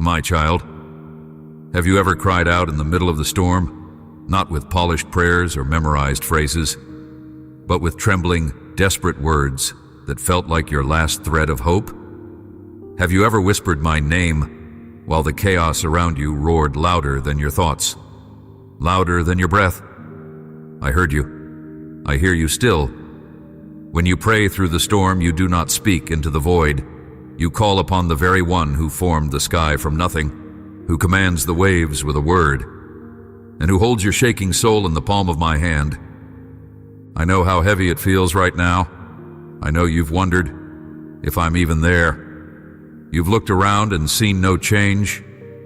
My child, have you ever cried out in the middle of the storm, not with polished prayers or memorized phrases, but with trembling, desperate words that felt like your last thread of hope? Have you ever whispered my name while the chaos around you roared louder than your thoughts, louder than your breath? I heard you. I hear you still. When you pray through the storm, you do not speak into the void. You call upon the very one who formed the sky from nothing, who commands the waves with a word, and who holds your shaking soul in the palm of my hand. I know how heavy it feels right now. I know you've wondered if I'm even there. You've looked around and seen no change,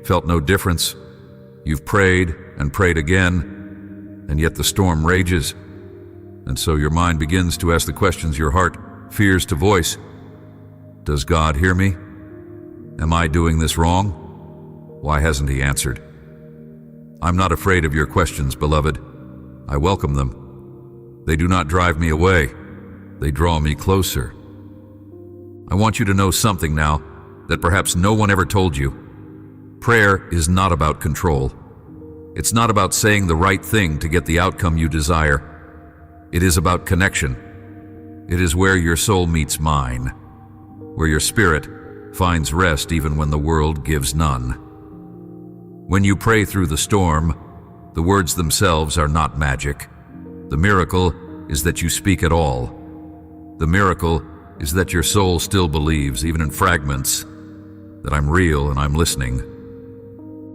felt no difference. You've prayed and prayed again, and yet the storm rages. And so your mind begins to ask the questions your heart fears to voice. Does God hear me? Am I doing this wrong? Why hasn't He answered? I'm not afraid of your questions, beloved. I welcome them. They do not drive me away. They draw me closer. I want you to know something now that perhaps no one ever told you. Prayer is not about control. It's not about saying the right thing to get the outcome you desire. It is about connection. It is where your soul meets mine, where your spirit finds rest even when the world gives none. When you pray through the storm, the words themselves are not magic. The miracle is that you speak at all. The miracle is that your soul still believes, even in fragments, that I'm real and I'm listening.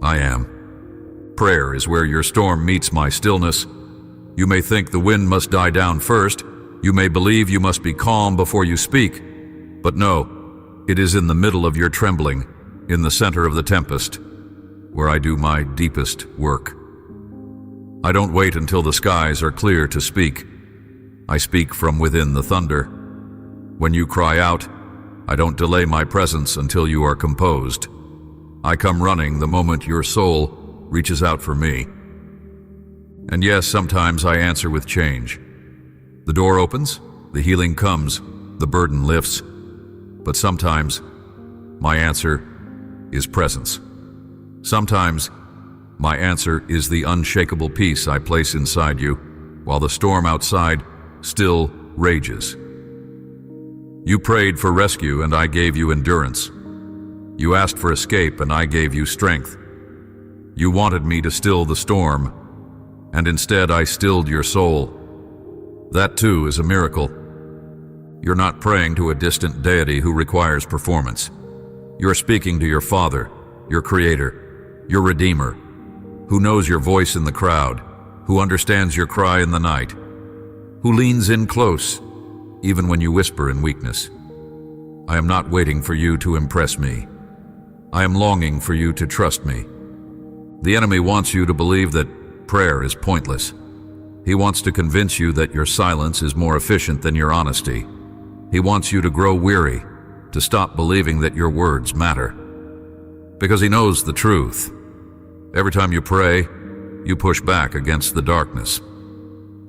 I am. Prayer is where your storm meets my stillness. You may think the wind must die down first. You may believe you must be calm before you speak. But no, it is in the middle of your trembling, in the center of the tempest, where I do my deepest work. I don't wait until the skies are clear to speak. I speak from within the thunder. When you cry out, I don't delay my presence until you are composed. I come running the moment your soul reaches out for me. And yes, sometimes I answer with change. The door opens, the healing comes, the burden lifts. But sometimes my answer is presence. Sometimes my answer is the unshakable peace I place inside you while the storm outside still rages. You prayed for rescue and I gave you endurance. You asked for escape and I gave you strength. You wanted me to still the storm, and instead I stilled your soul. That too is a miracle. You're not praying to a distant deity who requires performance. You're speaking to your Father, your Creator, your Redeemer, who knows your voice in the crowd, who understands your cry in the night, who leans in close, even when you whisper in weakness. I am not waiting for you to impress me. I am longing for you to trust me. The enemy wants you to believe that prayer is pointless. He wants to convince you that your silence is more efficient than your honesty. He wants you to grow weary, to stop believing that your words matter. Because he knows the truth. Every time you pray, you push back against the darkness.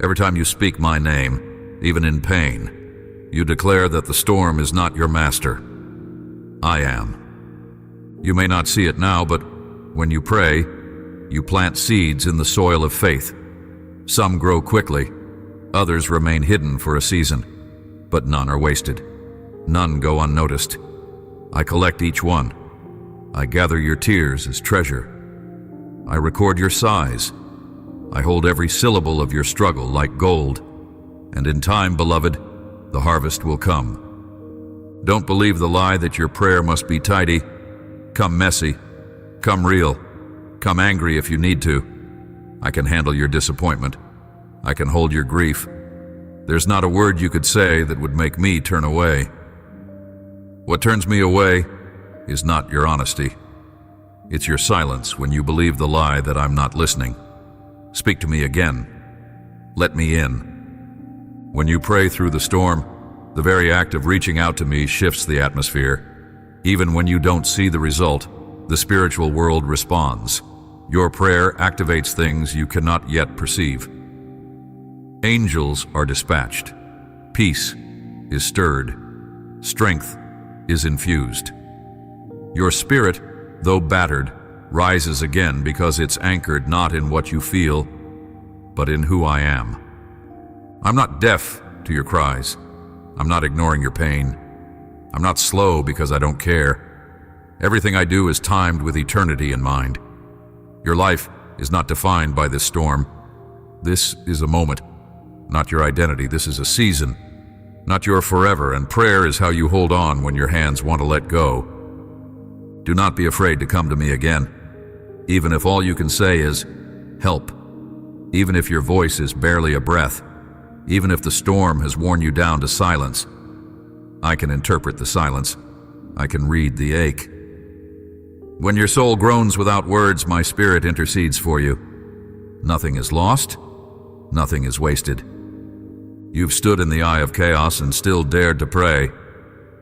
Every time you speak my name, even in pain, you declare that the storm is not your master. I am. You may not see it now, but when you pray, you plant seeds in the soil of faith. Some grow quickly, others remain hidden for a season, but none are wasted. None go unnoticed. I collect each one. I gather your tears as treasure. I record your sighs. I hold every syllable of your struggle like gold. And in time, beloved, the harvest will come. Don't believe the lie that your prayer must be tidy. Come messy. Come real. Come angry if you need to. I can handle your disappointment. I can hold your grief. There's not a word you could say that would make me turn away. What turns me away is not your honesty. It's your silence when you believe the lie that I'm not listening. Speak to me again. Let me in. When you pray through the storm, the very act of reaching out to me shifts the atmosphere. Even when you don't see the result, the spiritual world responds. Your prayer activates things you cannot yet perceive. Angels are dispatched. Peace is stirred. Strength is infused. Your spirit though battered, rises again because it's anchored not in what you feel, but in who I am. I'm not deaf to your cries. I'm not ignoring your pain. I'm not slow because I don't care. Everything I do is timed with eternity in mind. Your life is not defined by this storm. This is a moment, not your identity. This is a season, not your forever, and prayer is how you hold on when your hands want to let go. Do not be afraid to come to me again, even if all you can say is, help. Even if your voice is barely a breath, even if the storm has worn you down to silence. I can interpret the silence. I can read the ache. When your soul groans without words, my spirit intercedes for you. Nothing is lost. Nothing is wasted. You've stood in the eye of chaos and still dared to pray.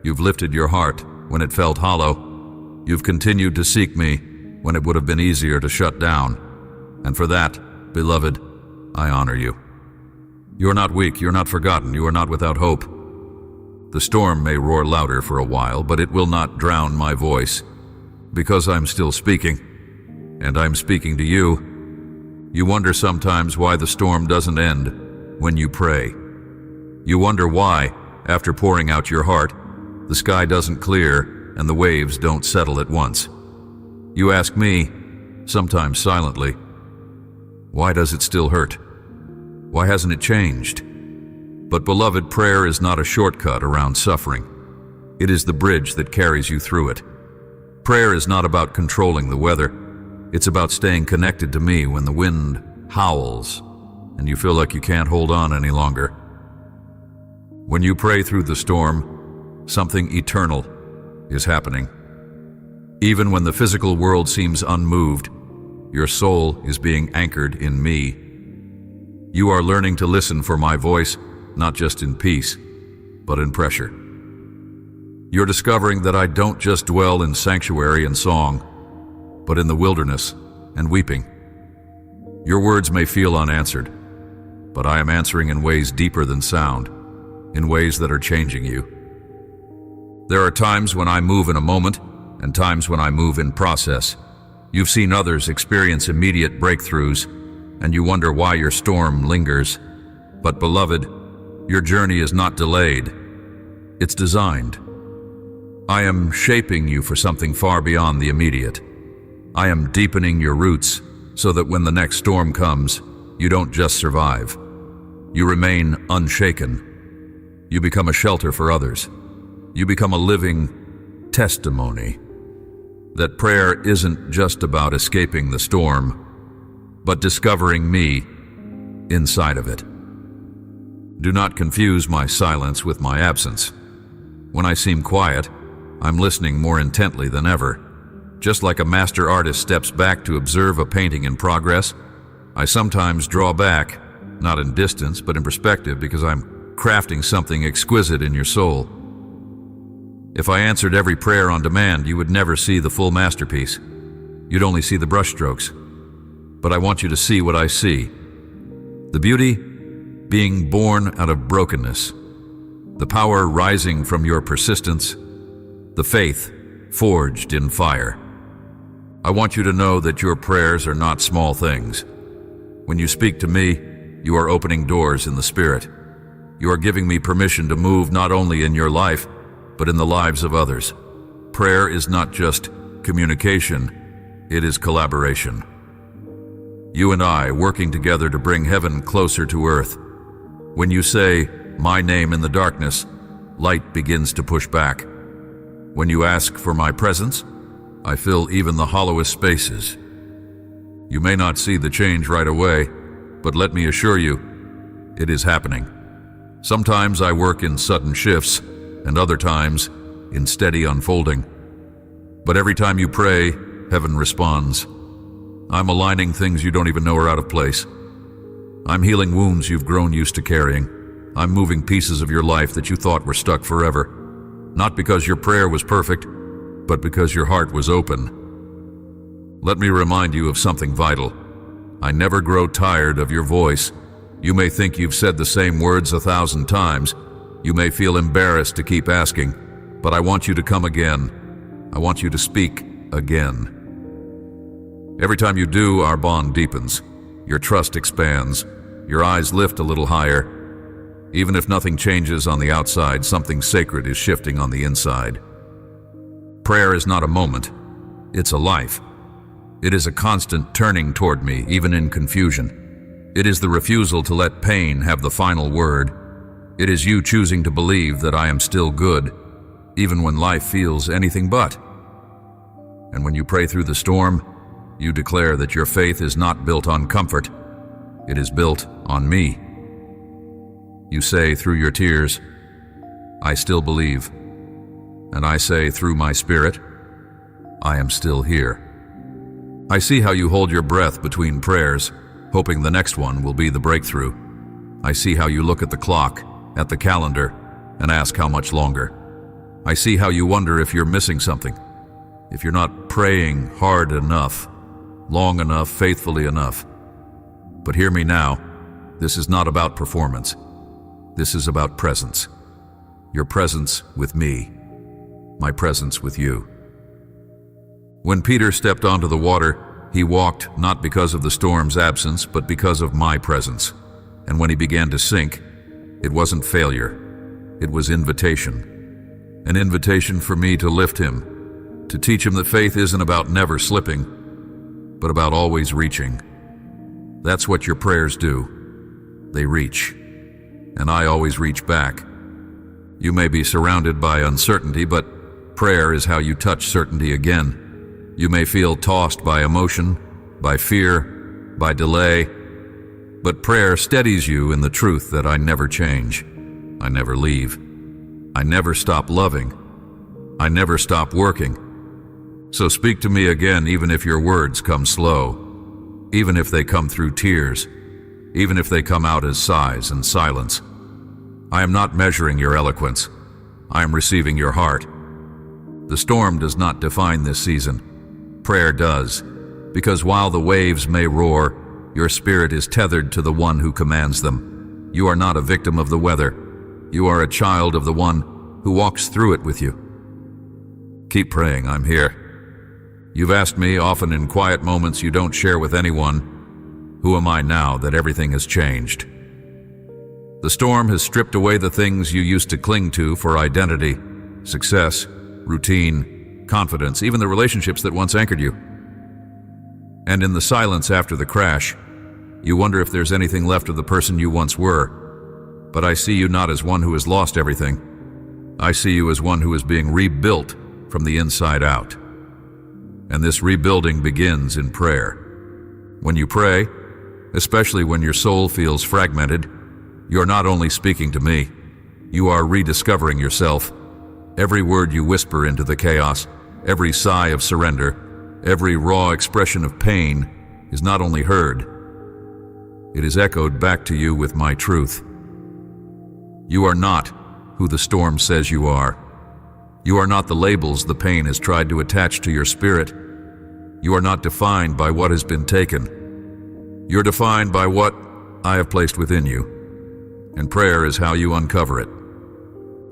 You've lifted your heart when it felt hollow. You've continued to seek me when it would have been easier to shut down. And for that, beloved, I honor you. You're not weak, you're not forgotten, you are not without hope. The storm may roar louder for a while, but it will not drown my voice, because I'm still speaking, and I'm speaking to you. You wonder sometimes why the storm doesn't end when you pray. You wonder why, after pouring out your heart, the sky doesn't clear and the waves don't settle at once. You ask me, sometimes silently, why does it still hurt? Why hasn't it changed? But beloved, prayer is not a shortcut around suffering. It is the bridge that carries you through it. Prayer is not about controlling the weather. It's about staying connected to me when the wind howls and you feel like you can't hold on any longer. When you pray through the storm, something eternal is happening. Even when the physical world seems unmoved, your soul is being anchored in me. You are learning to listen for my voice, not just in peace, but in pressure. You're discovering that I don't just dwell in sanctuary and song, but in the wilderness and weeping. Your words may feel unanswered, but I am answering in ways deeper than sound, in ways that are changing you. There are times when I move in a moment, and times when I move in process. You've seen others experience immediate breakthroughs, and you wonder why your storm lingers. But beloved, your journey is not delayed. It's designed. I am shaping you for something far beyond the immediate. I am deepening your roots so that when the next storm comes, you don't just survive. You remain unshaken. You become a shelter for others. You become a living testimony that prayer isn't just about escaping the storm, but discovering me inside of it. Do not confuse my silence with my absence. When I seem quiet, I'm listening more intently than ever. Just like a master artist steps back to observe a painting in progress, I sometimes draw back, not in distance, but in perspective, because I'm crafting something exquisite in your soul. If I answered every prayer on demand, you would never see the full masterpiece. You'd only see the brushstrokes. But I want you to see what I see. The beauty being born out of brokenness, the power rising from your persistence, the faith forged in fire. I want you to know that your prayers are not small things. When you speak to me, you are opening doors in the Spirit. You are giving me permission to move not only in your life, but in the lives of others. Prayer is not just communication, it is collaboration. You and I working together to bring heaven closer to earth. When you say, my name in the darkness, light begins to push back. When you ask for my presence, I fill even the hollowest spaces. You may not see the change right away, but let me assure you, it is happening. Sometimes I work in sudden shifts, and other times in steady unfolding. But every time you pray, heaven responds. I'm aligning things you don't even know are out of place. I'm healing wounds you've grown used to carrying. I'm moving pieces of your life that you thought were stuck forever. Not because your prayer was perfect, but because your heart was open. Let me remind you of something vital. I never grow tired of your voice. You may think you've said the same words 1,000 times. You may feel embarrassed to keep asking, but I want you to come again. I want you to speak again. Every time you do, our bond deepens. Your trust expands. Your eyes lift a little higher. Even if nothing changes on the outside, something sacred is shifting on the inside. Prayer is not a moment. It's a life. It is a constant turning toward me, even in confusion. It is the refusal to let pain have the final word. It is you choosing to believe that I am still good, even when life feels anything but. And when you pray through the storm, you declare that your faith is not built on comfort. It is built on me. You say through your tears, I still believe. And I say through my spirit, I am still here. I see how you hold your breath between prayers, hoping the next one will be the breakthrough. I see how you look at the clock, at the calendar, and ask how much longer. I see how you wonder if you're missing something, if you're not praying hard enough, long enough, faithfully enough. But hear me now, this is not about performance. This is about presence. Your presence with me, my presence with you. When Peter stepped onto the water, he walked not because of the storm's absence, but because of my presence. And when he began to sink, it wasn't failure. It was invitation. An invitation for me to lift him, to teach him that faith isn't about never slipping, but about always reaching. That's what your prayers do. They reach. And I always reach back. You may be surrounded by uncertainty, but prayer is how you touch certainty again. You may feel tossed by emotion, by fear, by delay, but prayer steadies you in the truth that I never change. I never leave. I never stop loving. I never stop working. So speak to me again, even if your words come slow, even if they come through tears, even if they come out as sighs and silence. I am not measuring your eloquence. I am receiving your heart. The storm does not define this season. Prayer does, because while the waves may roar, your spirit is tethered to the one who commands them. You are not a victim of the weather. You are a child of the one who walks through it with you. Keep praying, I'm here. You've asked me, often in quiet moments you don't share with anyone, who am I now that everything has changed? The storm has stripped away the things you used to cling to for identity, success, routine, confidence, even the relationships that once anchored you. And in the silence after the crash, you wonder if there's anything left of the person you once were. But I see you not as one who has lost everything. I see you as one who is being rebuilt from the inside out. And this rebuilding begins in prayer. When you pray, especially when your soul feels fragmented, you're not only speaking to me, you are rediscovering yourself. Every word you whisper into the chaos, every sigh of surrender, every raw expression of pain is not only heard, it is echoed back to you with my truth. You are not who the storm says you are. You are not the labels the pain has tried to attach to your spirit. You are not defined by what has been taken. You're defined by what I have placed within you. And prayer is how you uncover it.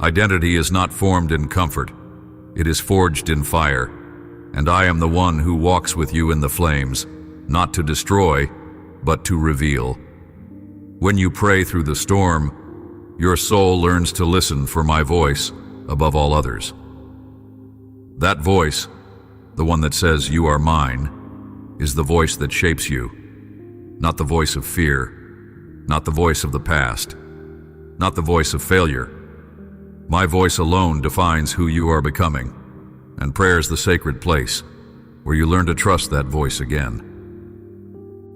Identity is not formed in comfort. It is forged in fire. And I am the one who walks with you in the flames, not to destroy, but to reveal. When you pray through the storm, your soul learns to listen for my voice above all others. That voice, the one that says you are mine, is the voice that shapes you, not the voice of fear, not the voice of the past, not the voice of failure. My voice alone defines who you are becoming, and prayer is the sacred place where you learn to trust that voice again.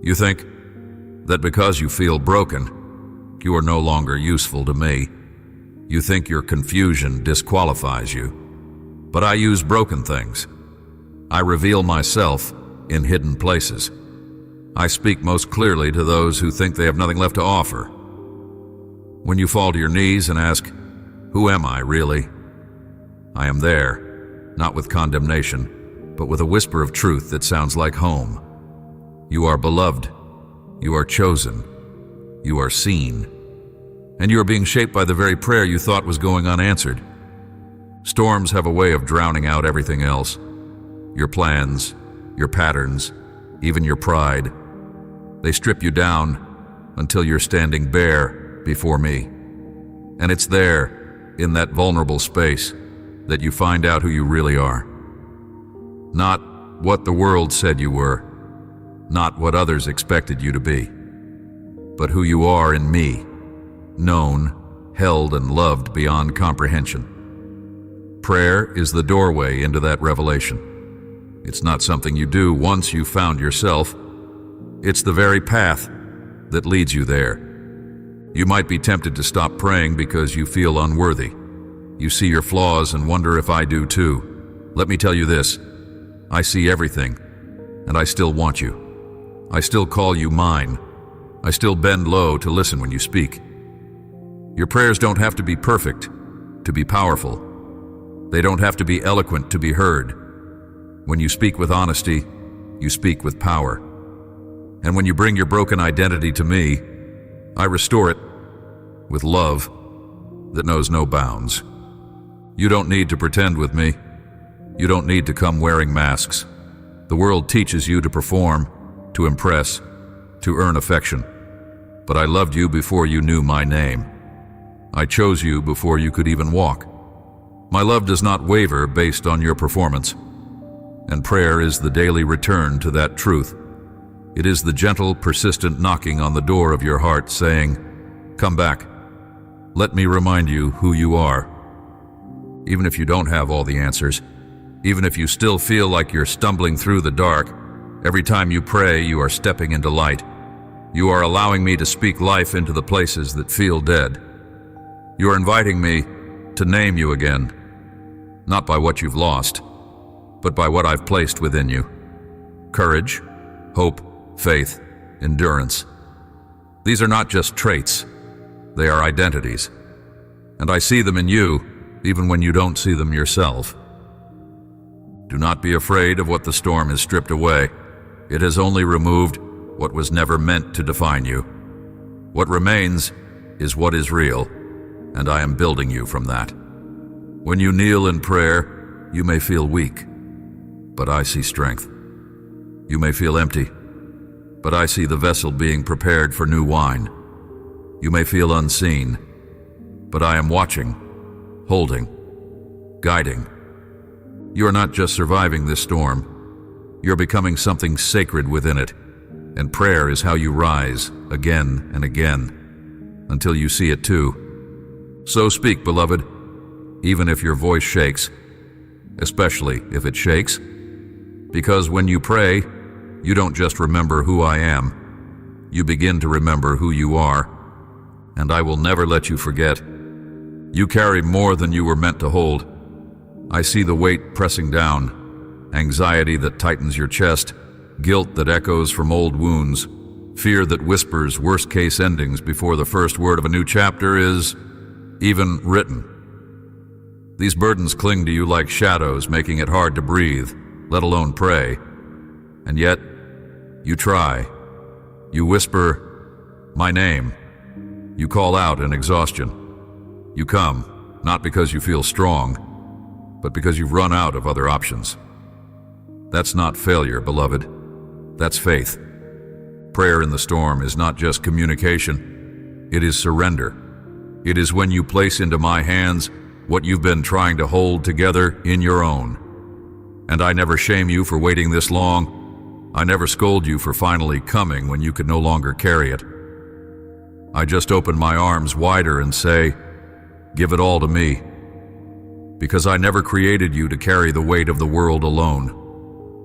You think that because you feel broken, you are no longer useful to me. You think your confusion disqualifies you. But I use broken things. I reveal myself in hidden places. I speak most clearly to those who think they have nothing left to offer. When you fall to your knees and ask, who am I really? I am there, not with condemnation, but with a whisper of truth that sounds like home. You are beloved. You are chosen. You are seen. And you are being shaped by the very prayer you thought was going unanswered. Storms have a way of drowning out everything else. your plans, your patterns, even your pride. They strip you down until you're standing bare before me. And it's there, in that vulnerable space, that you find out who you really are. Not what the world said you were, not what others expected you to be, but who you are in me, known, held, and loved beyond comprehension. Prayer is the doorway into that revelation. It's not something you do once you've found yourself. It's the very path that leads you there. You might be tempted to stop praying because you feel unworthy. You see your flaws and wonder if I do too. Let me tell you this. I see everything, and I still want you. I still call you mine. I still bend low to listen when you speak. Your prayers don't have to be perfect to be powerful. They don't have to be eloquent to be heard. When you speak with honesty, you speak with power. And when you bring your broken identity to me, I restore it with love that knows no bounds. You don't need to pretend with me. You don't need to come wearing masks. The world teaches you to perform, to impress, to earn affection. But I loved you before you knew my name. I chose you before you could even walk. My love does not waver based on your performance. And prayer is the daily return to that truth. It is the gentle, persistent knocking on the door of your heart saying, "Come back. Let me remind you who you are." Even if you don't have all the answers, even if you still feel like you're stumbling through the dark, every time you pray, you are stepping into light. You are allowing me to speak life into the places that feel dead. You are inviting me to name you again, not by what you've lost, but by what I've placed within you. Courage, hope, faith, endurance. These are not just traits, they are identities. And I see them in you, even when you don't see them yourself. Do not be afraid of what the storm has stripped away. It has only removed what was never meant to define you. What remains is what is real, and I am building you from that. When you kneel in prayer, you may feel weak, but I see strength. You may feel empty, but I see the vessel being prepared for new wine. You may feel unseen, but I am watching, holding, guiding. You are not just surviving this storm. You're becoming something sacred within it, and prayer is how you rise again and again until you see it too. So speak, beloved, even if your voice shakes, especially if it shakes, because when you pray, you don't just remember who I am. You begin to remember who you are, and I will never let you forget. You carry more than you were meant to hold. I see the weight pressing down, anxiety that tightens your chest, guilt that echoes from old wounds, fear that whispers worst-case endings before the first word of a new chapter is even written. These burdens cling to you like shadows, making it hard to breathe, let alone pray. And yet, you try. You whisper, "My name." You call out in exhaustion. You come, not because you feel strong, but because you've run out of other options. That's not failure, beloved. That's faith. Prayer in the storm is not just communication. It is surrender. It is when you place into my hands what you've been trying to hold together in your own. And I never shame you for waiting this long. I never scold you for finally coming when you could no longer carry it. I just open my arms wider and say, "Give it all to me." Because I never created you to carry the weight of the world alone.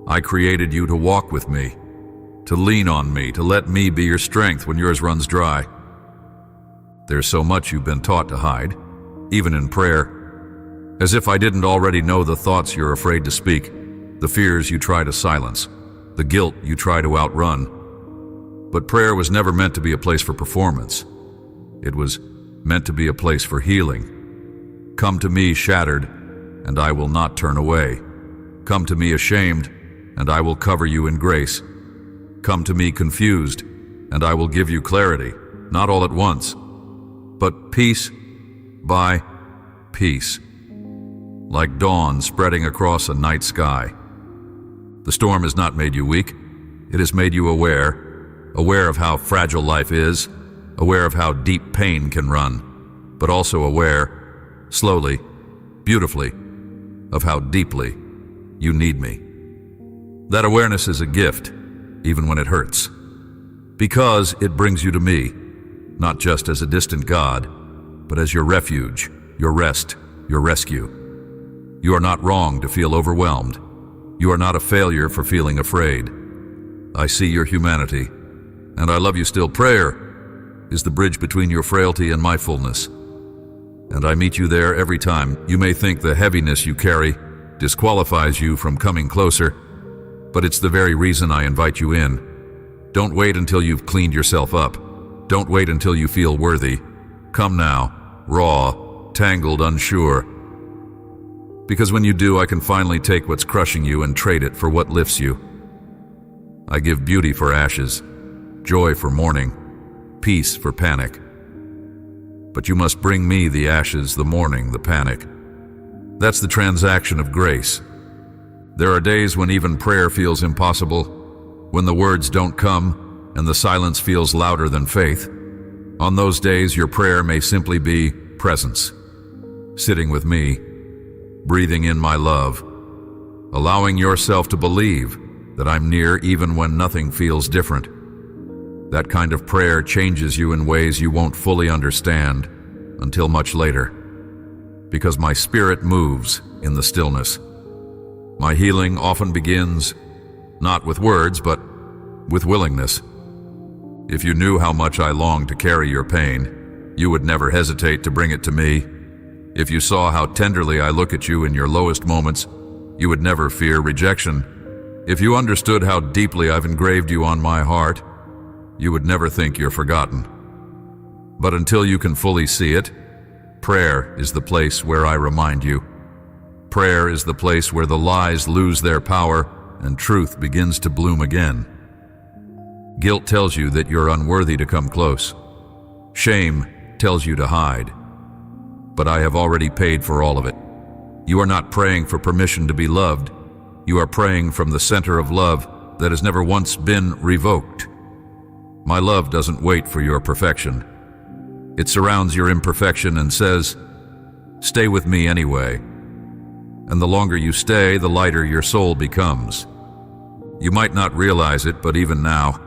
I created you to walk with me, to lean on me, to let me be your strength when yours runs dry. There's so much you've been taught to hide, even in prayer. As if I didn't already know the thoughts you're afraid to speak, the fears you try to silence, the guilt you try to outrun. But prayer was never meant to be a place for performance. It was meant to be a place for healing. Come to me shattered, and I will not turn away. Come to me ashamed, and I will cover you in grace. Come to me confused, and I will give you clarity, not all at once, but piece by piece, like dawn spreading across a night sky. The storm has not made you weak. It has made you aware of how fragile life is, aware of how deep pain can run, but also aware, slowly, beautifully, of how deeply you need me. That awareness is a gift, even when it hurts, because it brings you to me, not just as a distant God, but as your refuge, your rest, your rescue. You are not wrong to feel overwhelmed. You are not a failure for feeling afraid. I see your humanity, and I love you still. Prayer is the bridge between your frailty and my fullness, and I meet you there every time. You may think the heaviness you carry disqualifies you from coming closer, but it's the very reason I invite you in. Don't wait until you've cleaned yourself up. Don't wait until you feel worthy. Come now, raw, tangled, unsure. Because when you do, I can finally take what's crushing you and trade it for what lifts you. I give beauty for ashes, joy for mourning, peace for panic. But you must bring me the ashes, the mourning, the panic. That's the transaction of grace. There are days when even prayer feels impossible, when the words don't come and the silence feels louder than faith. On those days, your prayer may simply be presence, sitting with me, breathing in my love, allowing yourself to believe that I'm near even when nothing feels different. That kind of prayer changes you in ways you won't fully understand until much later, because my spirit moves in the stillness. My healing often begins not with words, but with willingness. If you knew how much I long to carry your pain, you would never hesitate to bring it to me. If you saw how tenderly I look at you in your lowest moments, you would never fear rejection. If you understood how deeply I've engraved you on my heart, you would never think you're forgotten. But until you can fully see it, prayer is the place where I remind you. Prayer is the place where the lies lose their power and truth begins to bloom again. Guilt tells you that you're unworthy to come close. Shame tells you to hide. But I have already paid for all of it. You are not praying for permission to be loved. You are praying from the center of love that has never once been revoked. My love doesn't wait for your perfection. It surrounds your imperfection and says, "Stay with me anyway." And the longer you stay, the lighter your soul becomes. You might not realize it, but even now,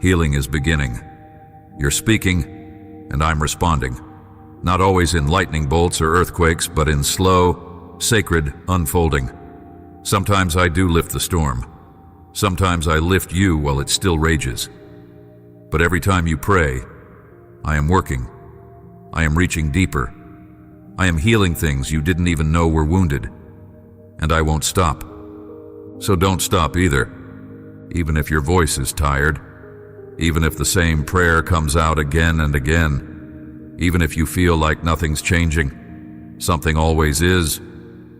healing is beginning. You're speaking, and I'm responding. Not always in lightning bolts or earthquakes, but in slow, sacred unfolding. Sometimes I do lift the storm. Sometimes I lift you while it still rages. But every time you pray, I am working. I am reaching deeper. I am healing things you didn't even know were wounded. And I won't stop. So don't stop either, even if your voice is tired, even if the same prayer comes out again and again. Even if you feel like nothing's changing, something always is.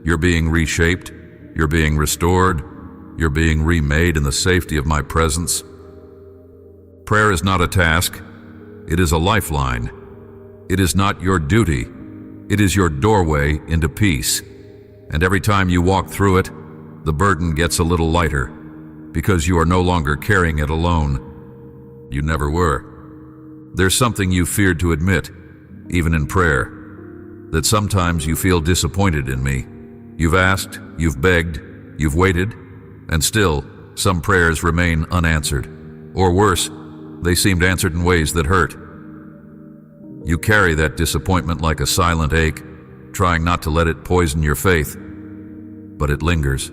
You're being reshaped, you're being restored, you're being remade in the safety of my presence. Prayer is not a task, it is a lifeline. It is not your duty, it is your doorway into peace. And every time you walk through it, the burden gets a little lighter, because you are no longer carrying it alone. You never were. There's something you feared to admit, even in prayer, that sometimes you feel disappointed in me. You've asked, you've begged, you've waited, and still some prayers remain unanswered. Or worse, they seemed answered in ways that hurt. You carry that disappointment like a silent ache, trying not to let it poison your faith, but it lingers.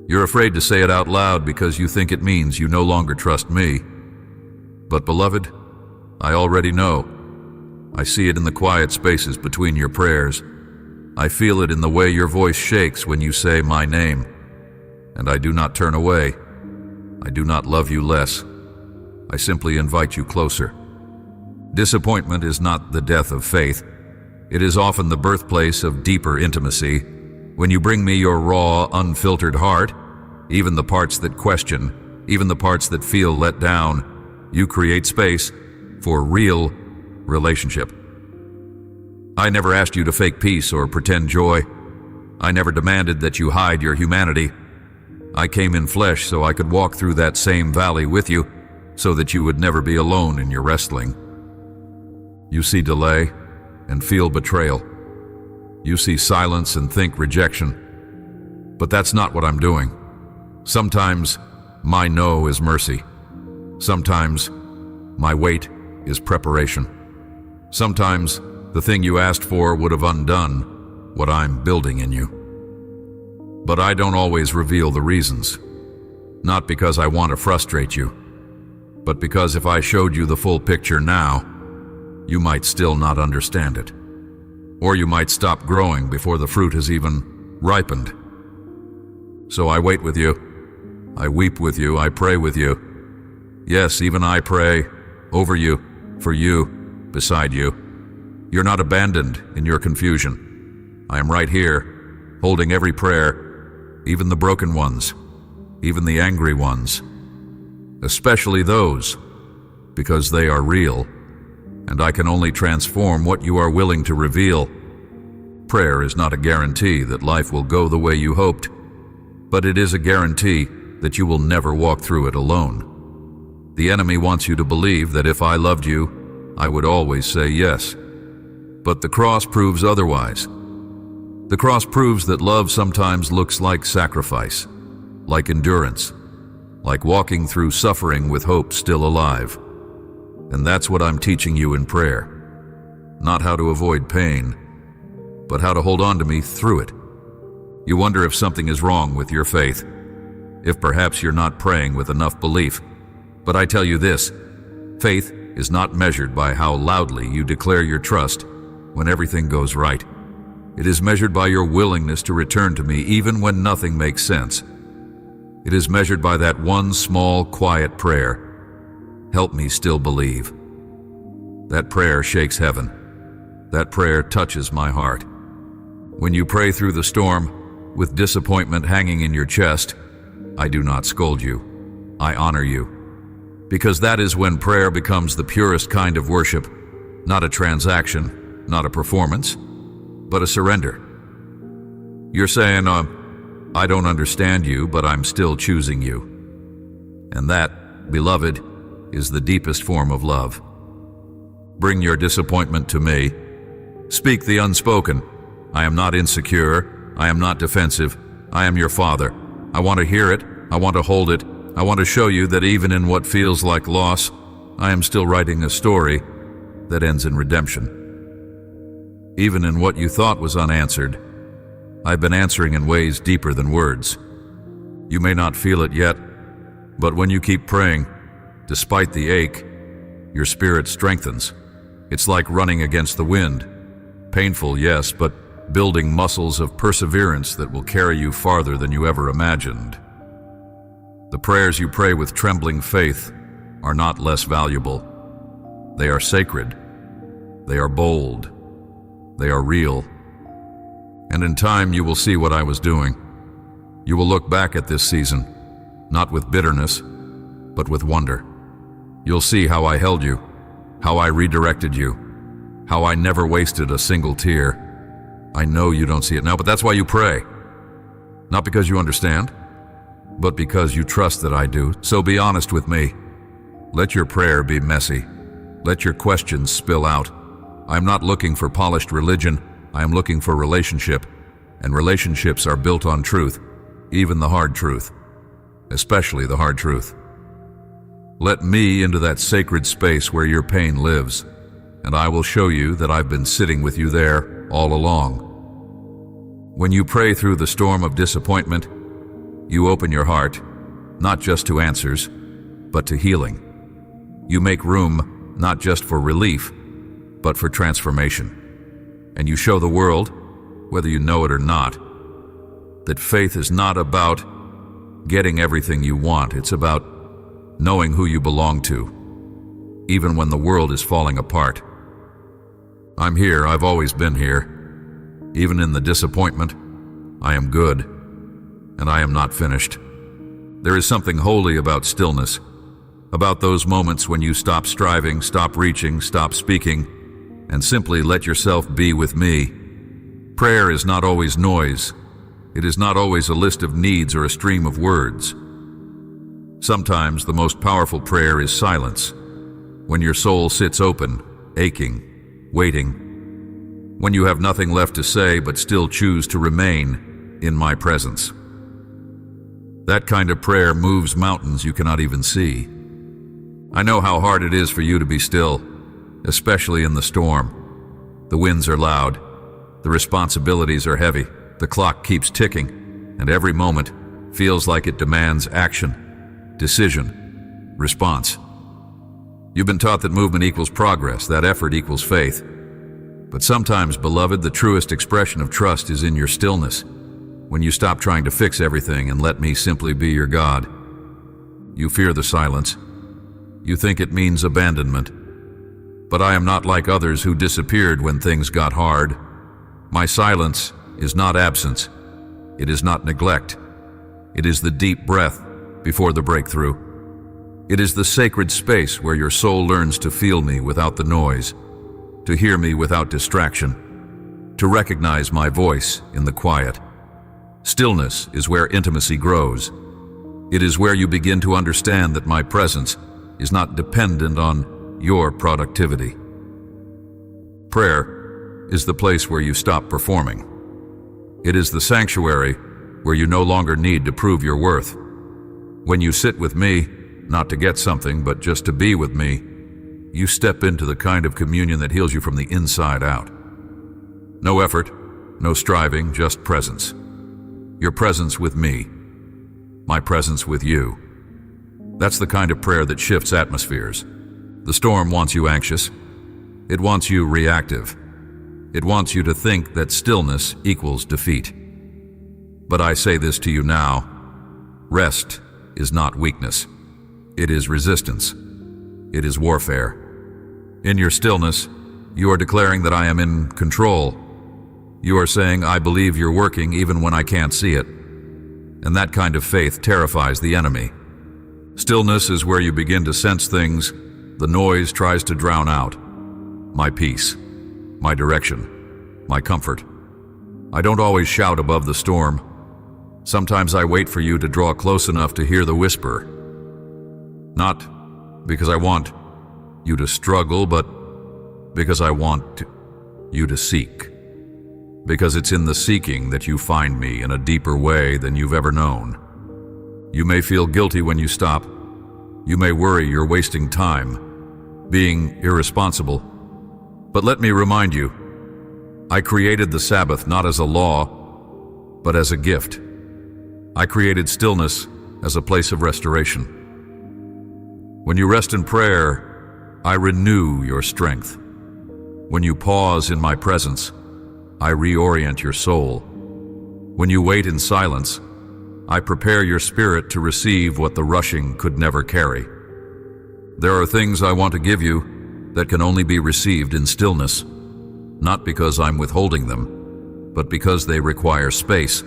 You're afraid to say it out loud because you think it means you no longer trust me. But beloved, I already know. I see it in the quiet spaces between your prayers. I feel it in the way your voice shakes when you say my name. And I do not turn away. I do not love you less. I simply invite you closer. Disappointment is not the death of faith. It is often the birthplace of deeper intimacy. When you bring me your raw, unfiltered heart, even the parts that question, even the parts that feel let down, you create space for real relationship. I never asked you to fake peace or pretend joy. I never demanded that you hide your humanity. I came in flesh so I could walk through that same valley with you, so that you would never be alone in your wrestling. You see delay and feel betrayal. You see silence and think rejection. But that's not what I'm doing. Sometimes my no is mercy. Sometimes my wait is preparation. Sometimes the thing you asked for would have undone what I'm building in you. But I don't always reveal the reasons. Not because I want to frustrate you, but because if I showed you the full picture now, you might still not understand it. Or you might stop growing before the fruit has even ripened. So I wait with you. I weep with you. I pray with you. Yes, even I pray over you, for you, beside you. You're not abandoned in your confusion. I am right here, holding every prayer, even the broken ones, even the angry ones, especially those, because they are real, and I can only transform what you are willing to reveal. Prayer is not a guarantee that life will go the way you hoped, but it is a guarantee that you will never walk through it alone. The enemy wants you to believe that if I loved you, I would always say yes. But the cross proves otherwise. The cross proves that love sometimes looks like sacrifice, like endurance, like walking through suffering with hope still alive. And that's what I'm teaching you in prayer. Not how to avoid pain, but how to hold on to me through it. You wonder if something is wrong with your faith, if perhaps you're not praying with enough belief. But I tell you this, faith is not measured by how loudly you declare your trust when everything goes right. It is measured by your willingness to return to me even when nothing makes sense. It is measured by that one small, quiet prayer. Help me still believe. That prayer shakes heaven. That prayer touches my heart. When you pray through the storm, with disappointment hanging in your chest, I do not scold you. I honor you. Because that is when prayer becomes the purest kind of worship, not a transaction, not a performance, but a surrender. You're saying, I don't understand you, but I'm still choosing you. And that, beloved, is the deepest form of love. Bring your disappointment to me. Speak the unspoken. I am not insecure. I am not defensive. I am your Father. I want to hear it. I want to hold it. I want to show you that even in what feels like loss, I am still writing a story that ends in redemption. Even in what you thought was unanswered, I've been answering in ways deeper than words. You may not feel it yet, but when you keep praying, despite the ache, your spirit strengthens. It's like running against the wind. Painful, yes, but building muscles of perseverance that will carry you farther than you ever imagined. The prayers you pray with trembling faith are not less valuable. They are sacred. They are bold. They are real. And in time you will see what I was doing. You will look back at this season, not with bitterness, but with wonder. You'll see how I held you, how I redirected you, how I never wasted a single tear. I know you don't see it now, but that's why you pray. Not because you understand, but because you trust that I do. So be honest with me. Let your prayer be messy. Let your questions spill out. I'm not looking for polished religion. I am looking for relationship. And relationships are built on truth, even the hard truth, especially the hard truth. Let me into that sacred space where your pain lives, and I will show you that I've been sitting with you there all along. When you pray through the storm of disappointment, you open your heart, not just to answers, but to healing. You make room not just for relief, but for transformation. And you show the world, whether you know it or not, that faith is not about getting everything you want. It's about knowing who you belong to, even when the world is falling apart. I'm here. I've always been here. Even in the disappointment, I am good. And I am not finished. There is something holy about stillness, about those moments when you stop striving, stop reaching, stop speaking, and simply let yourself be with me. Prayer is not always noise. It is not always a list of needs or a stream of words. Sometimes the most powerful prayer is silence, when your soul sits open, aching, waiting, when you have nothing left to say but still choose to remain in my presence. That kind of prayer moves mountains you cannot even see. I know how hard it is for you to be still, especially in the storm. The winds are loud, the responsibilities are heavy, the clock keeps ticking, and every moment feels like it demands action, decision, response. You've been taught that movement equals progress, that effort equals faith. But sometimes, beloved, the truest expression of trust is in your stillness, when you stop trying to fix everything and let me simply be your God. You fear the silence. You think it means abandonment. But I am not like others who disappeared when things got hard. My silence is not absence. It is not neglect. It is the deep breath before the breakthrough. It is the sacred space where your soul learns to feel me without the noise, to hear me without distraction, to recognize my voice in the quiet. Stillness is where intimacy grows. It is where you begin to understand that my presence is not dependent on your productivity. Prayer is the place where you stop performing. It is the sanctuary where you no longer need to prove your worth. When you sit with me, not to get something, but just to be with me, you step into the kind of communion that heals you from the inside out. No effort, no striving, just presence. Your presence with me, my presence with you. That's the kind of prayer that shifts atmospheres. The storm wants you anxious. It wants you reactive. It wants you to think that stillness equals defeat. But I say this to you now, rest is not weakness. It is resistance. It is warfare. In your stillness, you are declaring that I am in control. You are saying, I believe you're working even when I can't see it. And that kind of faith terrifies the enemy. Stillness is where you begin to sense things the noise tries to drown out. My peace, my direction, my comfort. I don't always shout above the storm. Sometimes I wait for you to draw close enough to hear the whisper. Not because I want you to struggle, but because I want you to seek. Because it's in the seeking that you find me in a deeper way than you've ever known. You may feel guilty when you stop. You may worry you're wasting time, being irresponsible. But let me remind you, I created the Sabbath not as a law, but as a gift. I created stillness as a place of restoration. When you rest in prayer, I renew your strength. When you pause in my presence, I reorient your soul. When you wait in silence, I prepare your spirit to receive what the rushing could never carry. There are things I want to give you that can only be received in stillness, not because I'm withholding them, but because they require space.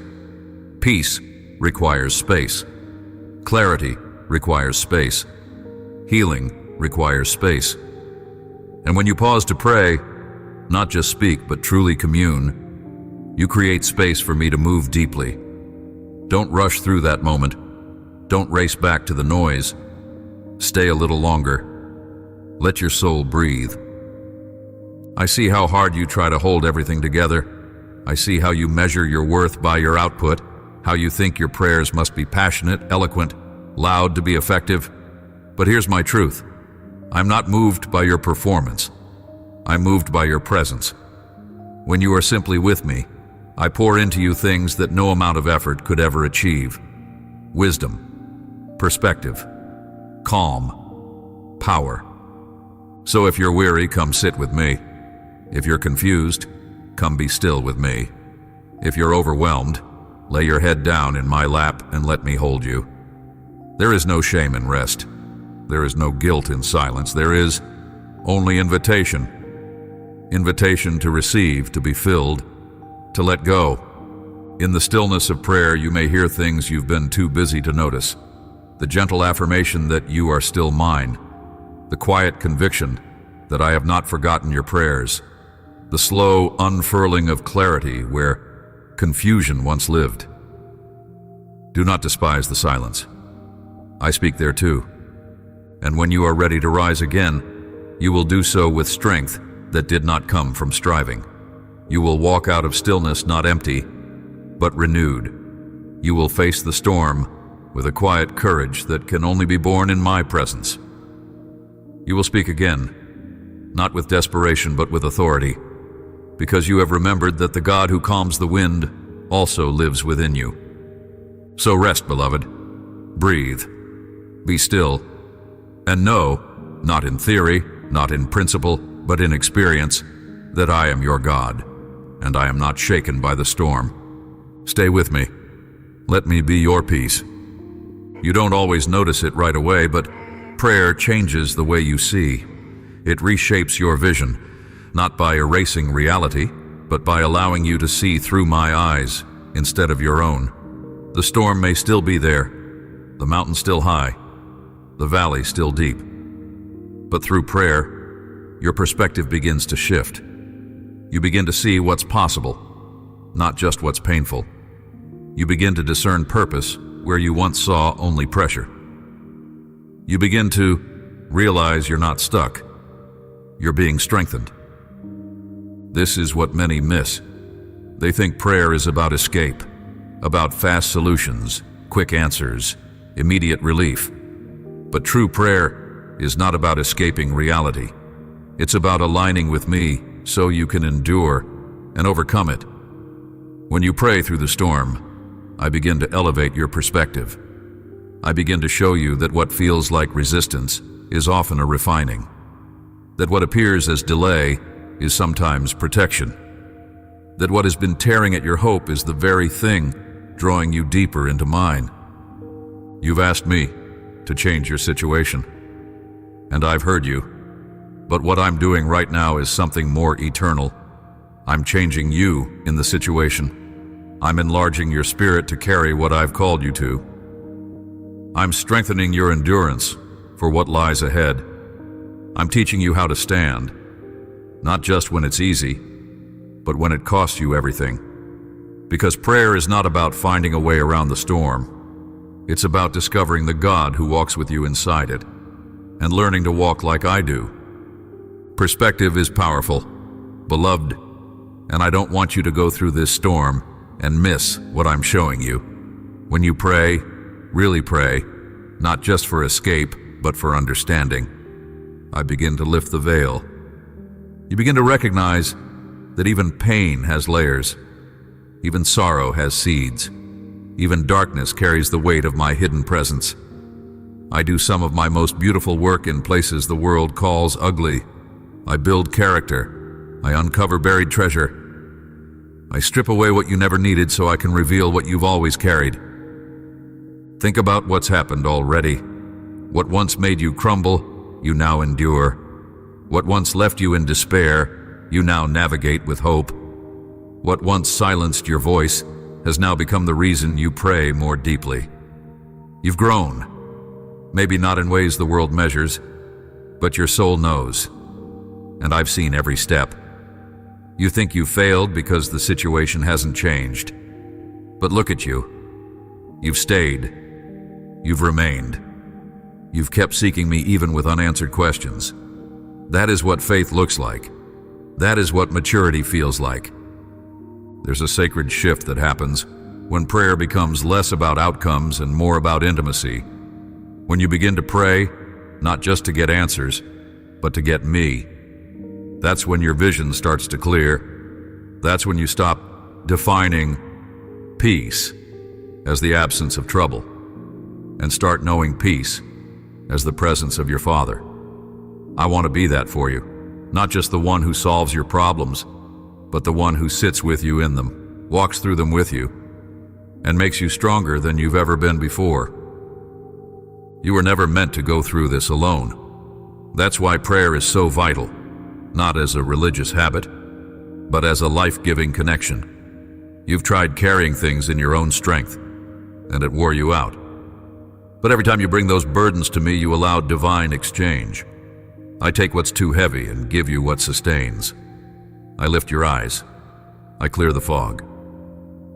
Peace requires space. Clarity requires space. Healing requires space. And when you pause to pray, not just speak, but truly commune, you create space for me to move deeply. Don't rush through that moment. Don't race back to the noise. Stay a little longer. Let your soul breathe. I see how hard you try to hold everything together. I see how you measure your worth by your output, how you think your prayers must be passionate, eloquent, loud to be effective. But here's my truth. I'm not moved by your performance. I'm moved by your presence. When you are simply with me, I pour into you things that no amount of effort could ever achieve. Wisdom, perspective, calm, power. So if you're weary, come sit with me. If you're confused, come be still with me. If you're overwhelmed, lay your head down in my lap and let me hold you. There is no shame in rest. There is no guilt in silence. There is only invitation. Invitation to receive, to be filled, to let go. In the stillness of prayer, you may hear things you've been too busy to notice. The gentle affirmation that you are still mine. The quiet conviction that I have not forgotten your prayers. The slow unfurling of clarity where confusion once lived. Do not despise the silence. I speak there too. And when you are ready to rise again, you will do so with strength that did not come from striving. You will walk out of stillness not empty, but renewed. You will face the storm with a quiet courage that can only be born in my presence. You will speak again, not with desperation but with authority, because you have remembered that the God who calms the wind also lives within you. So rest, beloved. Breathe. Be still. And know, not in theory, not in principle, but in experience, that I am your God, and I am not shaken by the storm. Stay with me. Let me be your peace. You don't always notice it right away, but prayer changes the way you see. It reshapes your vision, not by erasing reality, but by allowing you to see through my eyes instead of your own. The storm may still be there, the mountain still high, the valley still deep. But through prayer, your perspective begins to shift. You begin to see what's possible, not just what's painful. You begin to discern purpose where you once saw only pressure. You begin to realize you're not stuck. You're being strengthened. This is what many miss. They think prayer is about escape, about fast solutions, quick answers, immediate relief. But true prayer is not about escaping reality. It's about aligning with me so you can endure and overcome it. When you pray through the storm, I begin to elevate your perspective. I begin to show you that what feels like resistance is often a refining, that what appears as delay is sometimes protection, that what has been tearing at your hope is the very thing drawing you deeper into mine. You've asked me to change your situation, and I've heard you, but what I'm doing right now is something more eternal. I'm changing you in the situation. I'm enlarging your spirit to carry what I've called you to. I'm strengthening your endurance for what lies ahead. I'm teaching you how to stand, not just when it's easy, but when it costs you everything. Because prayer is not about finding a way around the storm. It's about discovering the God who walks with you inside it and learning to walk like I do. Perspective is powerful, beloved, and I don't want you to go through this storm and miss what I'm showing you. When you pray, really pray, not just for escape, but for understanding, I begin to lift the veil. You begin to recognize that even pain has layers, even sorrow has seeds, even darkness carries the weight of my hidden presence. I do some of my most beautiful work in places the world calls ugly. I build character. I uncover buried treasure. I strip away what you never needed so I can reveal what you've always carried. Think about what's happened already. What once made you crumble, you now endure. What once left you in despair, you now navigate with hope. What once silenced your voice has now become the reason you pray more deeply. You've grown, maybe not in ways the world measures, but your soul knows, and I've seen every step. You think you failed because the situation hasn't changed. But look at you. You've stayed. You've remained. You've kept seeking me even with unanswered questions. That is what faith looks like. That is what maturity feels like. There's a sacred shift that happens when prayer becomes less about outcomes and more about intimacy. When you begin to pray, not just to get answers, but to get me. That's when your vision starts to clear. That's when you stop defining peace as the absence of trouble and start knowing peace as the presence of your Father. I want to be that for you, not just the one who solves your problems, but the one who sits with you in them, walks through them with you, and makes you stronger than you've ever been before. You were never meant to go through this alone. That's why prayer is so vital. Not as a religious habit, but as a life-giving connection. You've tried carrying things in your own strength, and it wore you out. But every time you bring those burdens to me, you allow divine exchange. I take what's too heavy and give you what sustains. I lift your eyes. I clear the fog.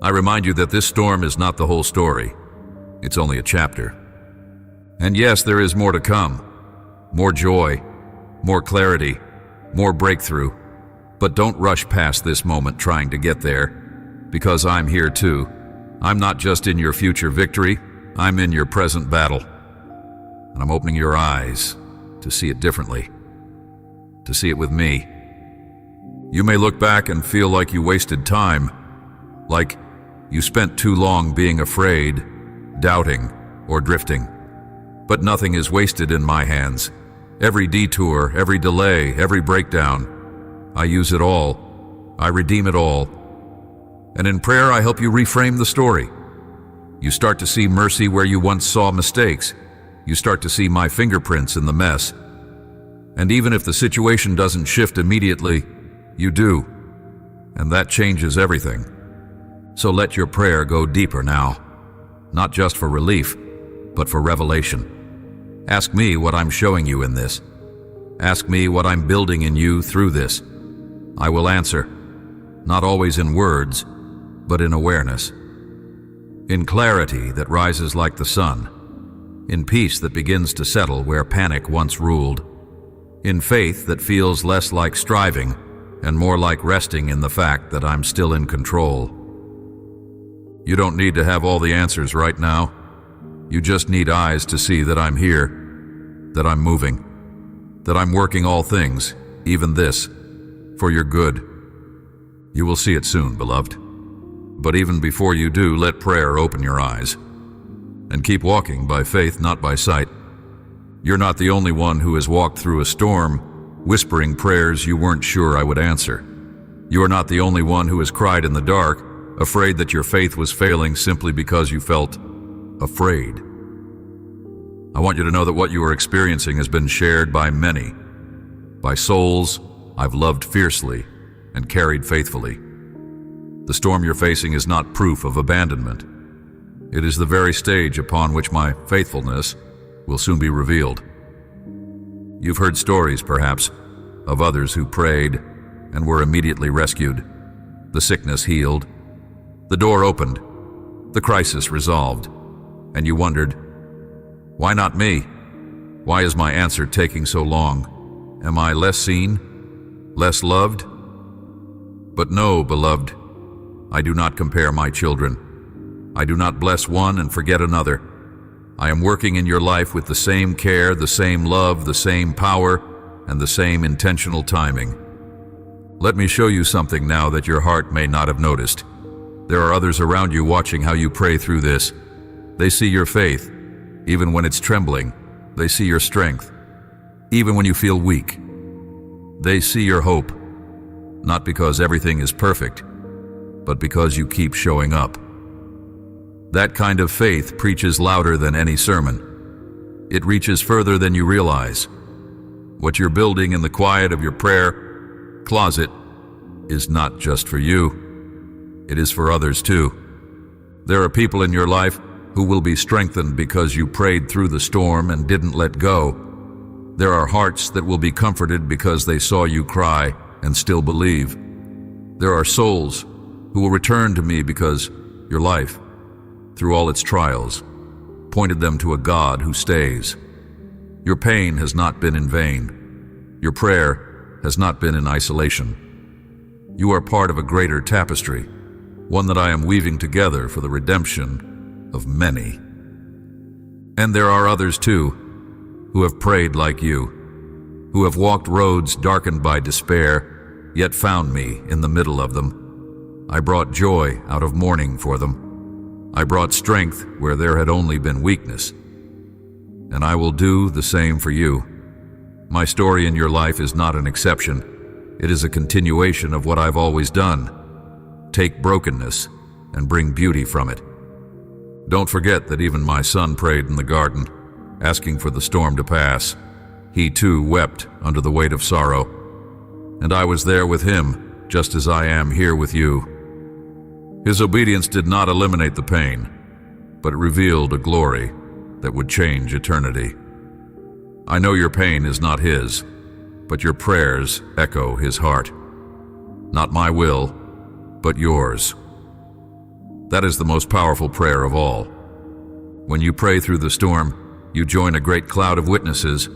I remind you that this storm is not the whole story. It's only a chapter. And yes, there is more to come. More joy, more clarity, more breakthrough. But don't rush past this moment trying to get there, because I'm here too. I'm not just in your future victory, I'm in your present battle. And I'm opening your eyes to see it differently, to see it with me. You may look back and feel like you wasted time, like you spent too long being afraid, doubting, or drifting. But nothing is wasted in my hands. Every detour, every delay, every breakdown, I use it all. I redeem it all. And in prayer, I help you reframe the story. You start to see mercy where you once saw mistakes. You start to see my fingerprints in the mess. And even if the situation doesn't shift immediately, you do. And that changes everything. So let your prayer go deeper now. Not just for relief, but for revelation. Ask me what I'm showing you in this. Ask me what I'm building in you through this. I will answer, not always in words, but in awareness. In clarity that rises like the sun. In peace that begins to settle where panic once ruled. In faith that feels less like striving and more like resting in the fact that I'm still in control. You don't need to have all the answers right now. You just need eyes to see that I'm here, that I'm moving, that I'm working all things, even this, for your good. You will see it soon, beloved. But even before you do, let prayer open your eyes. And keep walking by faith, not by sight. You're not the only one who has walked through a storm, whispering prayers you weren't sure I would answer. You are not the only one who has cried in the dark, afraid that your faith was failing simply because you felt afraid. I want you to know that what you are experiencing has been shared by many, by souls I've loved fiercely and carried faithfully. The storm you're facing is not proof of abandonment. It is the very stage upon which my faithfulness will soon be revealed. You've heard stories, perhaps, of others who prayed and were immediately rescued. The sickness healed, the door opened, the crisis resolved, and you wondered, why not me? Why is my answer taking so long? Am I less seen? Less loved? But no, beloved, I do not compare my children. I do not bless one and forget another. I am working in your life with the same care, the same love, the same power, and the same intentional timing. Let me show you something now that your heart may not have noticed. There are others around you watching how you pray through this. They see your faith, even when it's trembling. They see your strength, even when you feel weak. They see your hope, not because everything is perfect, but because you keep showing up. That kind of faith preaches louder than any sermon. It reaches further than you realize. What you're building in the quiet of your prayer closet is not just for you. It is for others too. There are people in your life who will be strengthened because you prayed through the storm and didn't let go. There are hearts that will be comforted because they saw you cry and still believe. There are souls who will return to me because your life, through all its trials, pointed them to a God who stays. Your pain has not been in vain. Your prayer has not been in isolation. You are part of a greater tapestry, one that I am weaving together for the redemption of many. And there are others too, who have prayed like you, who have walked roads darkened by despair, yet found me in the middle of them. I brought joy out of mourning for them. I brought strength where there had only been weakness. And I will do the same for you. My story in your life is not an exception. It is a continuation of what I've always done. Take brokenness and bring beauty from it. Don't forget that even my son prayed in the garden, asking for the storm to pass. He too wept under the weight of sorrow. And I was there with him, just as I am here with you. His obedience did not eliminate the pain, but it revealed a glory that would change eternity. I know your pain is not his, but your prayers echo his heart. Not my will, but yours. That is the most powerful prayer of all. When you pray through the storm, you join a great cloud of witnesses,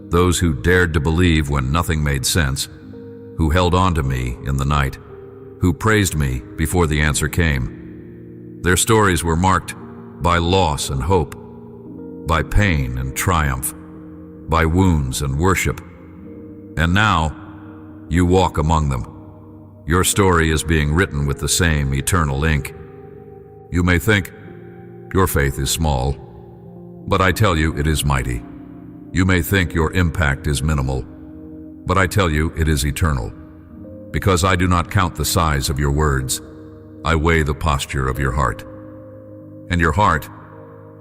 those who dared to believe when nothing made sense, who held on to me in the night, who praised me before the answer came. Their stories were marked by loss and hope, by pain and triumph, by wounds and worship. And now, you walk among them. Your story is being written with the same eternal ink. You may think, your faith is small, but I tell you it is mighty. You may think your impact is minimal, but I tell you it is eternal. Because I do not count the size of your words, I weigh the posture of your heart. And your heart,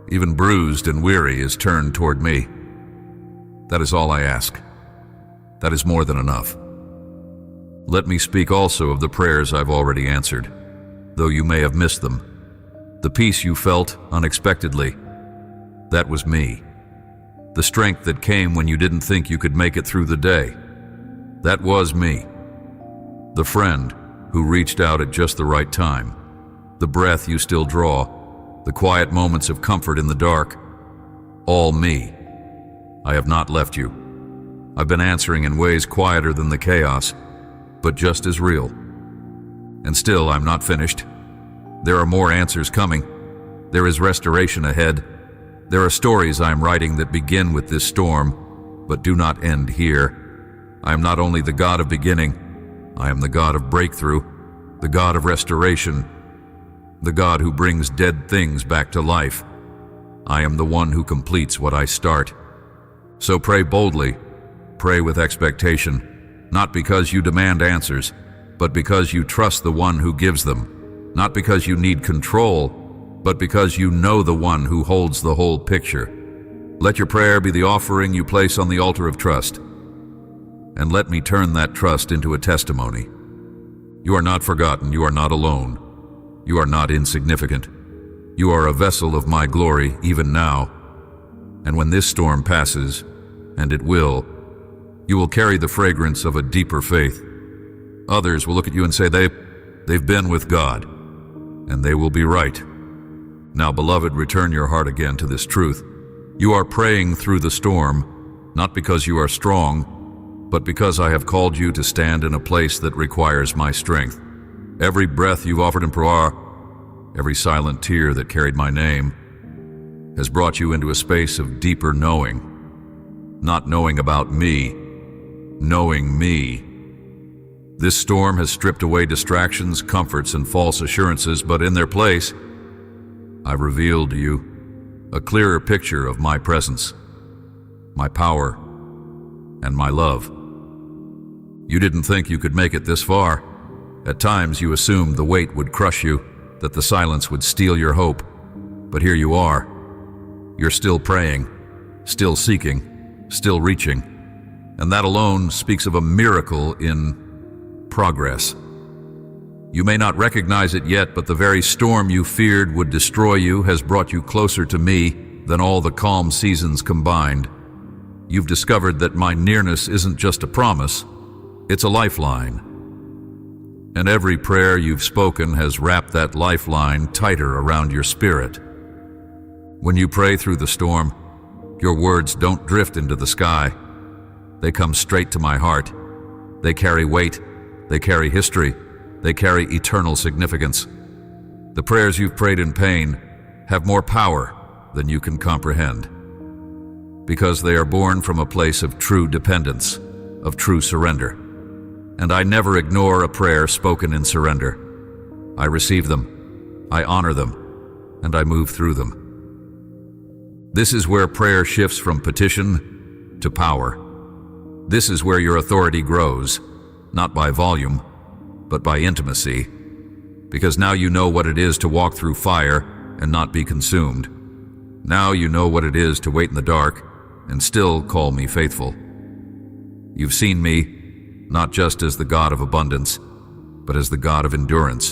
even bruised and weary, is turned toward me. That is all I ask. That is more than enough. Let me speak also of the prayers I've already answered, though you may have missed them. The peace you felt unexpectedly, that was me. The strength that came when you didn't think you could make it through the day, that was me. The friend who reached out at just the right time, the breath you still draw, the quiet moments of comfort in the dark, all me. I have not left you. I've been answering in ways quieter than the chaos, but just as real. And still, I'm not finished. There are more answers coming. There is restoration ahead. There are stories I am writing that begin with this storm, but do not end here. I am not only the God of beginning, I am the God of breakthrough, the God of restoration, the God who brings dead things back to life. I am the one who completes what I start. So pray boldly, pray with expectation, not because you demand answers, but because you trust the one who gives them. Not because you need control, but because you know the one who holds the whole picture. Let your prayer be the offering you place on the altar of trust. And let me turn that trust into a testimony. You are not forgotten, you are not alone. You are not insignificant. You are a vessel of my glory even now. And when this storm passes, and it will, you will carry the fragrance of a deeper faith. Others will look at you and say they've been with God. And they will be right. Now, beloved, return your heart again to this truth. You are praying through the storm, not because you are strong, but because I have called you to stand in a place that requires my strength. Every breath you've offered in prayer, every silent tear that carried my name, has brought you into a space of deeper knowing. Not knowing about me, knowing me. This storm has stripped away distractions, comforts, and false assurances, but in their place, I've revealed to you a clearer picture of my presence, my power, and my love. You didn't think you could make it this far. At times you assumed the weight would crush you, that the silence would steal your hope. But here you are. You're still praying, still seeking, still reaching. And that alone speaks of a miracle in progress. You may not recognize it yet, but the very storm you feared would destroy you has brought you closer to me than all the calm seasons combined. You've discovered that my nearness isn't just a promise, it's a lifeline. And every prayer you've spoken has wrapped that lifeline tighter around your spirit. When you pray through the storm, your words don't drift into the sky. They come straight to my heart. They carry weight. They carry history. They carry eternal significance. The prayers you've prayed in pain have more power than you can comprehend, because they are born from a place of true dependence, of true surrender. And I never ignore a prayer spoken in surrender. I receive them, I honor them, and I move through them. This is where prayer shifts from petition to power. This is where your authority grows, not by volume, but by intimacy, because now you know what it is to walk through fire and not be consumed. Now you know what it is to wait in the dark and still call me faithful. You've seen me not just as the God of abundance, but as the God of endurance.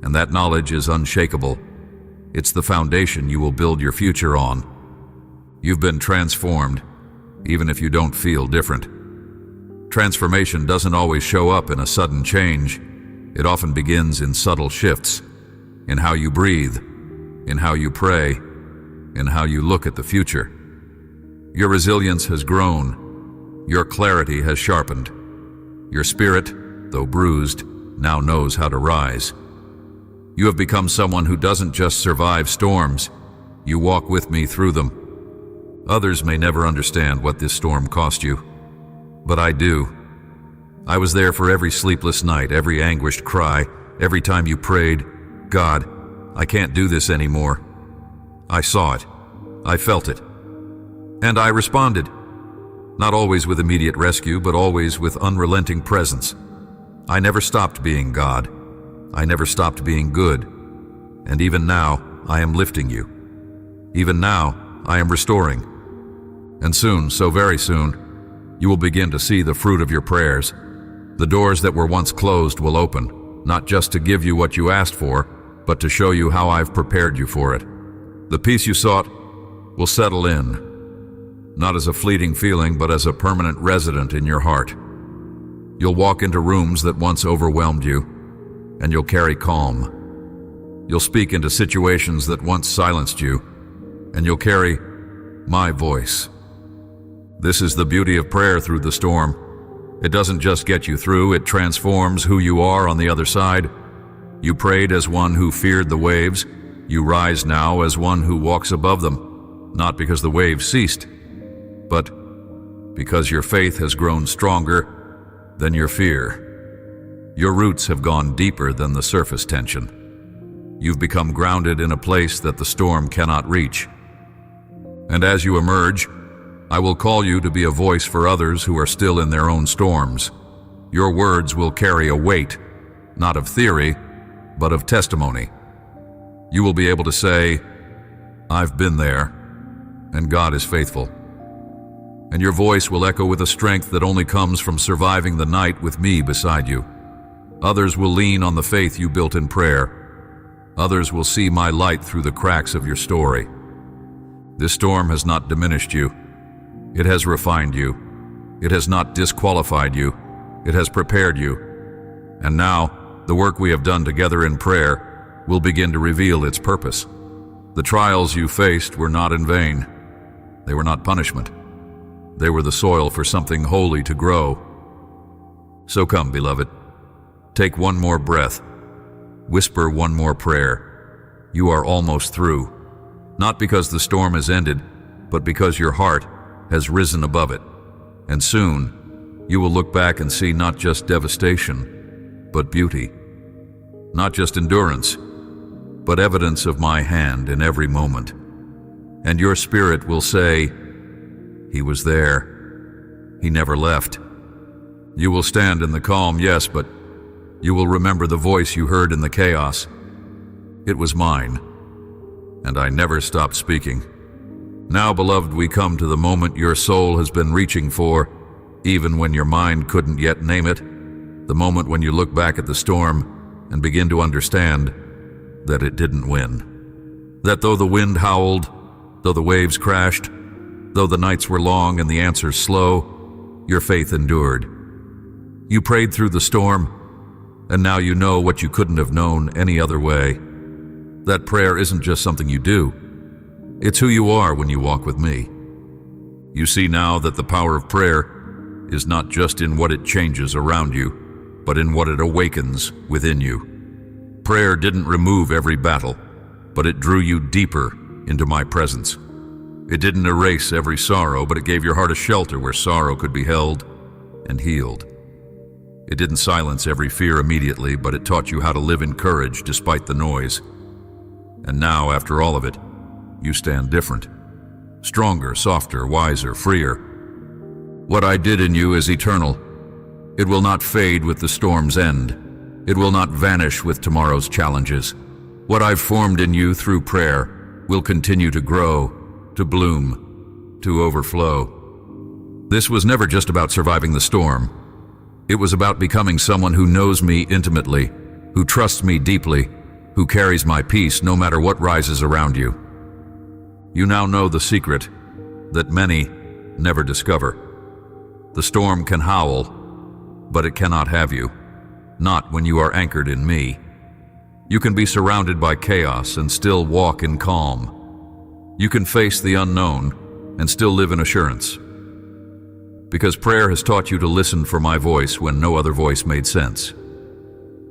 And that knowledge is unshakable. It's the foundation you will build your future on. You've been transformed, even if you don't feel different. Transformation doesn't always show up in a sudden change. It often begins in subtle shifts, in how you breathe, in how you pray, in how you look at the future. Your resilience has grown. Your clarity has sharpened. Your spirit, though bruised, now knows how to rise. You have become someone who doesn't just survive storms. You walk with me through them. Others may never understand what this storm cost you, but I do. I was there for every sleepless night, every anguished cry, every time you prayed, "God, I can't do this anymore." I saw it. I felt it. And I responded. Not always with immediate rescue, but always with unrelenting presence. I never stopped being God. I never stopped being good. And even now, I am lifting you. Even now, I am restoring. And soon, so very soon, you will begin to see the fruit of your prayers. The doors that were once closed will open, not just to give you what you asked for, but to show you how I've prepared you for it. The peace you sought will settle in, not as a fleeting feeling, but as a permanent resident in your heart. You'll walk into rooms that once overwhelmed you, and you'll carry calm. You'll speak into situations that once silenced you, and you'll carry my voice. This is the beauty of prayer through the storm. It doesn't just get you through, it transforms who you are on the other side. You prayed as one who feared the waves. You rise now as one who walks above them, not because the waves ceased, but because your faith has grown stronger than your fear. Your roots have gone deeper than the surface tension. You've become grounded in a place that the storm cannot reach. And as you emerge, I will call you to be a voice for others who are still in their own storms. Your words will carry a weight, not of theory, but of testimony. You will be able to say, "I've been there, and God is faithful." And your voice will echo with a strength that only comes from surviving the night with me beside you. Others will lean on the faith you built in prayer. Others will see my light through the cracks of your story. This storm has not diminished you. It has refined you. It has not disqualified you. It has prepared you. And now, the work we have done together in prayer will begin to reveal its purpose. The trials you faced were not in vain. They were not punishment. They were the soil for something holy to grow. So come, beloved. Take one more breath. Whisper one more prayer. You are almost through. Not because the storm has ended, but because your heart has risen above it. And soon, you will look back and see not just devastation, but beauty. Not just endurance, but evidence of my hand in every moment. And your spirit will say, "He was there. He never left." You will stand in the calm, yes, but you will remember the voice you heard in the chaos. It was mine, and I never stopped speaking. Now, beloved, we come to the moment your soul has been reaching for, even when your mind couldn't yet name it, the moment when you look back at the storm and begin to understand that it didn't win. That though the wind howled, though the waves crashed, though the nights were long and the answers slow, your faith endured. You prayed through the storm, and now you know what you couldn't have known any other way. That prayer isn't just something you do. It's who you are when you walk with me. You see now that the power of prayer is not just in what it changes around you, but in what it awakens within you. Prayer didn't remove every battle, but it drew you deeper into my presence. It didn't erase every sorrow, but it gave your heart a shelter where sorrow could be held and healed. It didn't silence every fear immediately, but it taught you how to live in courage despite the noise. And now, after all of it, you stand different. Stronger, softer, wiser, freer. What I did in you is eternal. It will not fade with the storm's end. It will not vanish with tomorrow's challenges. What I've formed in you through prayer will continue to grow, to bloom, to overflow. This was never just about surviving the storm. It was about becoming someone who knows me intimately, who trusts me deeply, who carries my peace no matter what rises around you. You now know the secret that many never discover. The storm can howl, but it cannot have you, not when you are anchored in me. You can be surrounded by chaos and still walk in calm. You can face the unknown and still live in assurance. Because prayer has taught you to listen for my voice when no other voice made sense.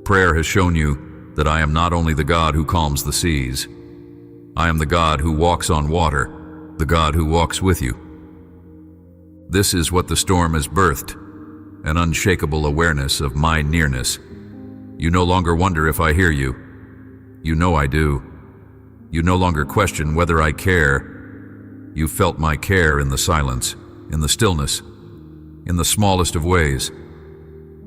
Prayer has shown you that I am not only the God who calms the seas, I am the God who walks on water, the God who walks with you. This is what the storm has birthed, an unshakable awareness of my nearness. You no longer wonder if I hear you. You know I do. You no longer question whether I care. You felt my care in the silence, in the stillness, in the smallest of ways.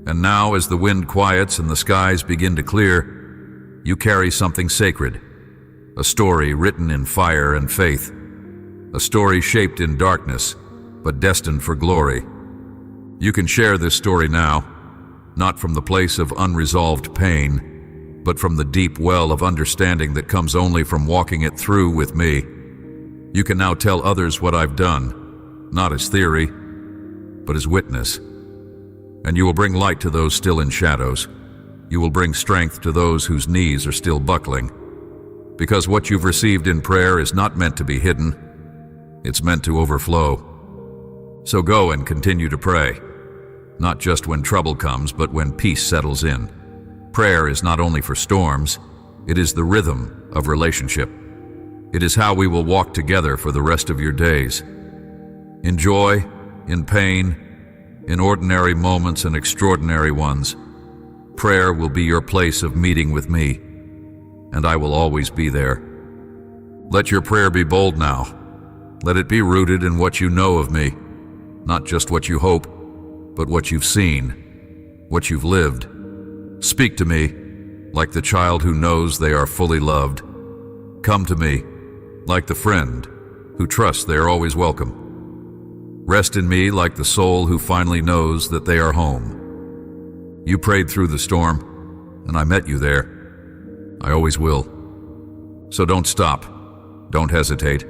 And now, as the wind quiets and the skies begin to clear, you carry something sacred, a story written in fire and faith, a story shaped in darkness, but destined for glory. You can share this story now, not from the place of unresolved pain, but from the deep well of understanding that comes only from walking it through with me. You can now tell others what I've done, not as theory, but as witness. And you will bring light to those still in shadows. You will bring strength to those whose knees are still buckling. Because what you've received in prayer is not meant to be hidden. It's meant to overflow. So go and continue to pray, not just when trouble comes, but when peace settles in. Prayer is not only for storms, it is the rhythm of relationship. It is how we will walk together for the rest of your days. In joy, in pain, in ordinary moments and extraordinary ones, prayer will be your place of meeting with me, and I will always be there. Let your prayer be bold now. Let it be rooted in what you know of me, not just what you hope, but what you've seen, what you've lived. Speak to me like the child who knows they are fully loved. Come to me like the friend who trusts they are always welcome. Rest in me like the soul who finally knows that they are home. You prayed through the storm, and I met you there. I always will. So don't stop. Don't hesitate.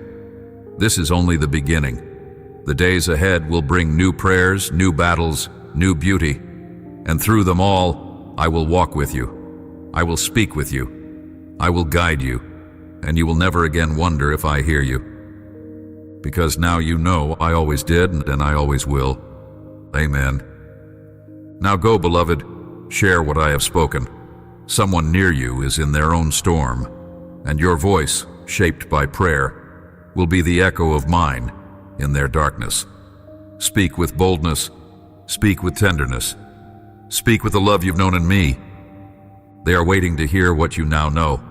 This is only the beginning. The days ahead will bring new prayers, new battles, new beauty, and through them all, I will walk with you. I will speak with you. I will guide you, and you will never again wonder if I hear you. Because now you know I always did and I always will. Amen. Now go, beloved, share what I have spoken. Someone near you is in their own storm, and your voice, shaped by prayer, will be the echo of mine in their darkness. Speak with boldness. Speak with tenderness. Speak with the love you've known in me. They are waiting to hear what you now know.